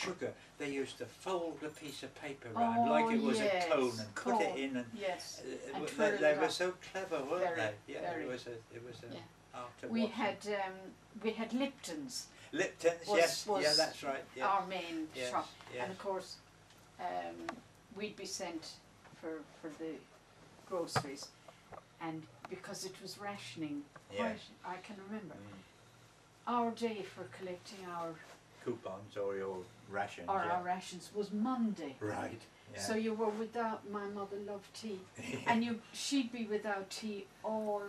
sugar, they used to fold a piece of paper round like it was a cone and put it in, and they were so clever, weren't they? Yeah, very. It was a art to we had Lipton's. Lipton's, yes, yeah, that's right. Yeah. Our main shop, and of course, we'd be sent for the groceries, and because it was rationing, I can remember our day for collecting our coupons or your rations. Or our rations was Monday. Right. Yeah. So you were without. My mother loved tea, and she'd be without tea all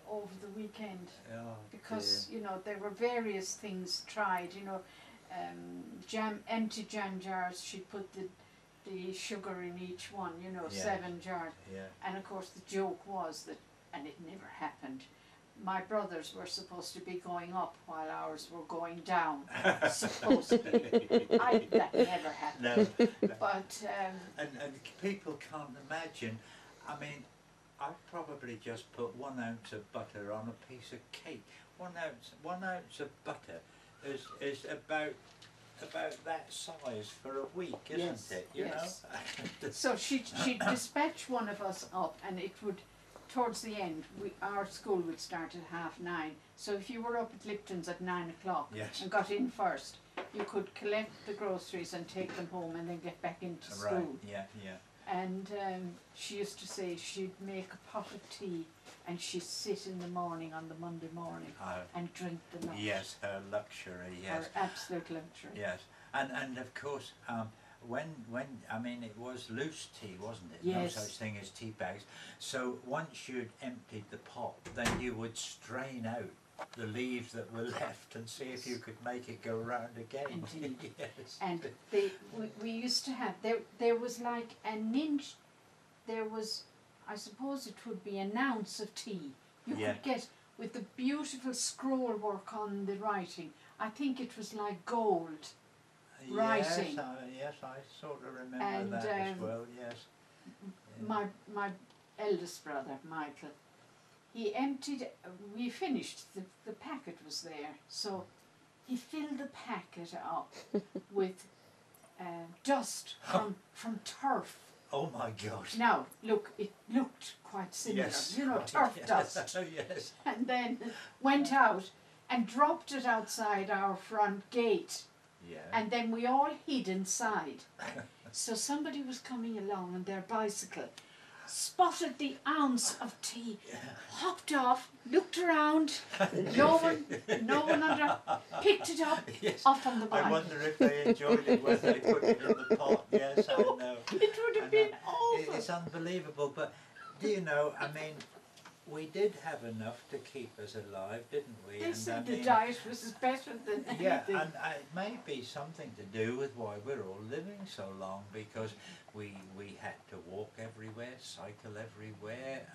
over the weekend, because you know there were various things tried. You know, empty jam jars. She'd put the sugar in each one. You know, 7 jars. Yeah. And of course the joke was that, and it never happened, my brothers were supposed to be going up while ours were going down. Supposedly. That never happened. No. But and people can't imagine. I mean, I've probably just put 1 ounce of butter on a piece of cake. 1 ounce of butter is about that size for a week, isn't it? You know. So she'd dispatch one of us up, and it would. Towards the end, our school would start at 9:30. So if you were up at Lipton's at 9 o'clock and got in first, you could collect the groceries and take them home, and then get back into school. Right. Yeah, yeah. And she used to say she'd make a pot of tea, and she'd sit in the morning on the Monday morning and drink the lot. Yes, her luxury. Yes, her absolute luxury. Yes, and of course. When I mean, it was loose tea, wasn't it? Yes. No such thing as tea bags. So once you'd emptied the pot, then you would strain out the leaves that were left and see if you could make it go round again. Indeed. Yes. And we used to have, there was like an inch, there was, I suppose it would be an ounce of tea. You could get, with the beautiful scroll work on the writing, I think it was like gold. Writing. Yes, I sort of remember that as well. Yes. My eldest brother, Michael, he emptied. We finished. The packet was there, so he filled the packet up with dust from turf. Oh my God! Now look, it looked quite similar. Yes, you know, turf dust. Yes. And then went out and dropped it outside our front gate. Yeah. And then we all hid inside. So somebody was coming along on their bicycle, spotted the ounce of tea, hopped off, looked around, no one picked it up, off on the bike. I wonder if they enjoyed it when they put it in the pot. Yes, I know. It would have been awful. It's unbelievable, but do you know, I mean, we did have enough to keep us alive, didn't we? They said the diet was better than anything. Yeah, and it may be something to do with why we're all living so long, because we had to walk everywhere, cycle everywhere.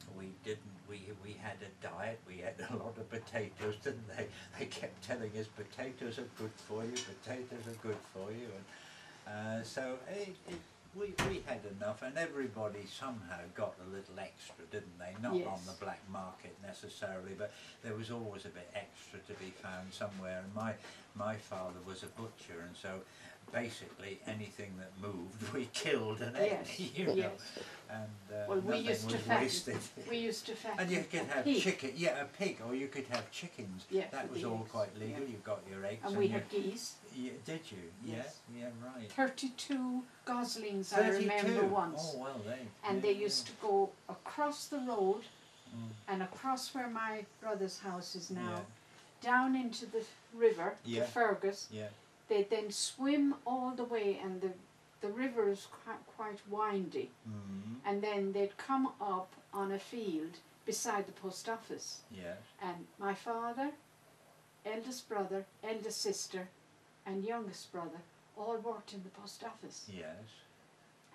We had a diet. We had a lot of potatoes, didn't they? They kept telling us potatoes are good for you. Potatoes are good for you, and so we had enough, and everybody somehow got a little extra, didn't they? Not on the black market necessarily, but there was always a bit extra to be found somewhere. And my father was a butcher, and so basically anything that moved we killed and ate, you know. And well, we used to fatten. We used to fatten. And you could have chicken, a pig, or you could have chickens. Yeah, that was all quite legal. You got your eggs. And we had geese. Yeah, did you? Yes. Yeah, right. 32 goslings, 32? I remember once. Oh well, and they used to go across the road and across where my brother's house is now, down into the river, the Fergus. Yeah. They'd then swim all the way, and the river is quite windy. And then they'd come up on a field beside the post office. Yes. And my father, eldest brother, eldest sister, and youngest brother all worked in the post office. Yes.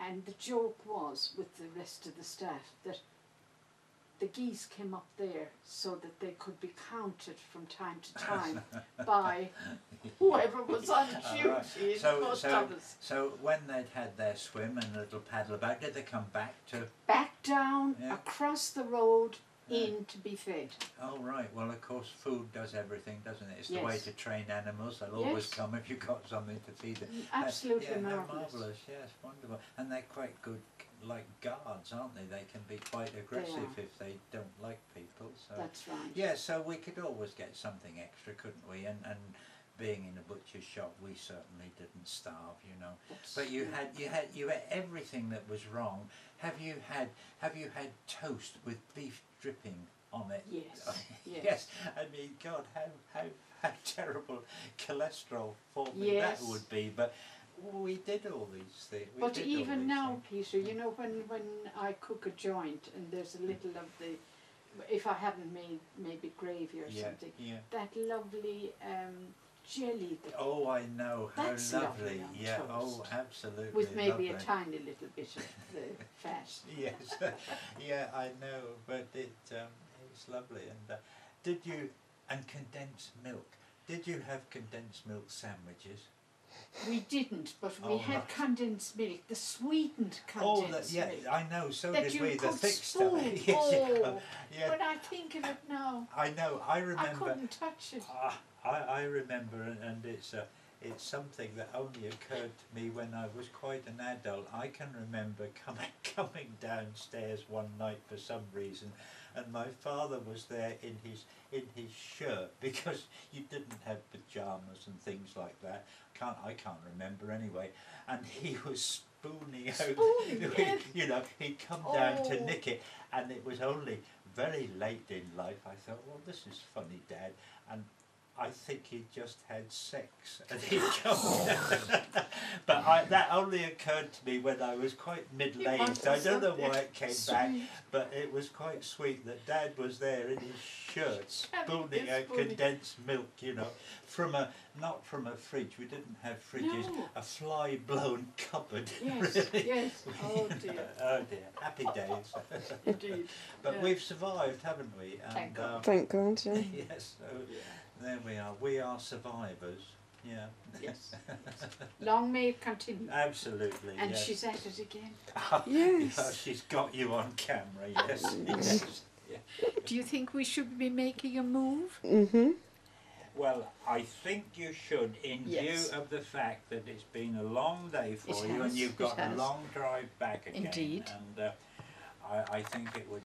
And the joke was, with the rest of the staff, that the geese came up there so that they could be counted from time to time by whoever was on duty in the post office. So when they'd had their swim and a little paddle about, did they come back to... Back down, across the road, in to be fed. Oh right, well of course food does everything, doesn't it? It's the Yes. way to train animals, they'll always Yes. come if you've got something to feed them. Absolutely Yeah, they're marvellous. marvellous, yes, wonderful. And they're quite good, like guards, aren't they? They can be quite aggressive if they don't like people. So That's right. yeah, so we could always get something extra, couldn't we? And being in a butcher's shop, we certainly didn't starve, you know. That's But you had everything that was wrong. Have you had toast with beef dripping on it? Yes. Yes. Yes. I mean, God, how terrible cholesterol forming that would be. But we did all these things. But even now, Peter, you know, when I cook a joint and there's a little of the, if I haven't made maybe gravy or something, that lovely jelly. Oh, I know, how that's lovely. Yeah, toast. oh, absolutely. With maybe lovely. a tiny little bit of the fat. Yes, yeah, I know, but it's lovely. And did you, and condensed milk, did you have condensed milk sandwiches? We didn't, but we had condensed milk, the sweetened Oh, condensed yeah, milk. I know, so that did you we, the could thick spoon. stuff. Yes, Oh, yeah. when I think of it now, I know, I I remember. couldn't touch it. I remember, and it's something that only occurred to me when I was quite an adult. I can remember coming downstairs one night for some reason, and my father was there in his shirt, because you didn't have pyjamas and things like that. I can't remember anyway. And he was spooning out. You know, he'd come down to nick it, and it was only very late in life. I thought, well, this is funny, Dad, and I think he just had sex, and he'd come but that only occurred to me when I was quite middle-aged. I don't know why it came back, but it was quite sweet that Dad was there in his shirt, spooning out condensed milk, you know, not from a fridge. We didn't have fridges, a fly-blown cupboard. Yes, really. yes. Oh dear. Oh dear, happy days. Indeed. But we've survived, haven't we? And, Thank God. Thank God, yeah. yes, so there we are. We are survivors. Yeah. Yes. Long may it continue. Absolutely. And yes. she's at it again. Yes. Yeah, she's got you on camera. Yes. Yes. Yeah. Do you think we should be making a move? Mm-hmm. Well, I think you should, in Yes. view of the fact that it's been a long day for It you, has, and you've got it a has. long drive back again. Indeed. And I think it would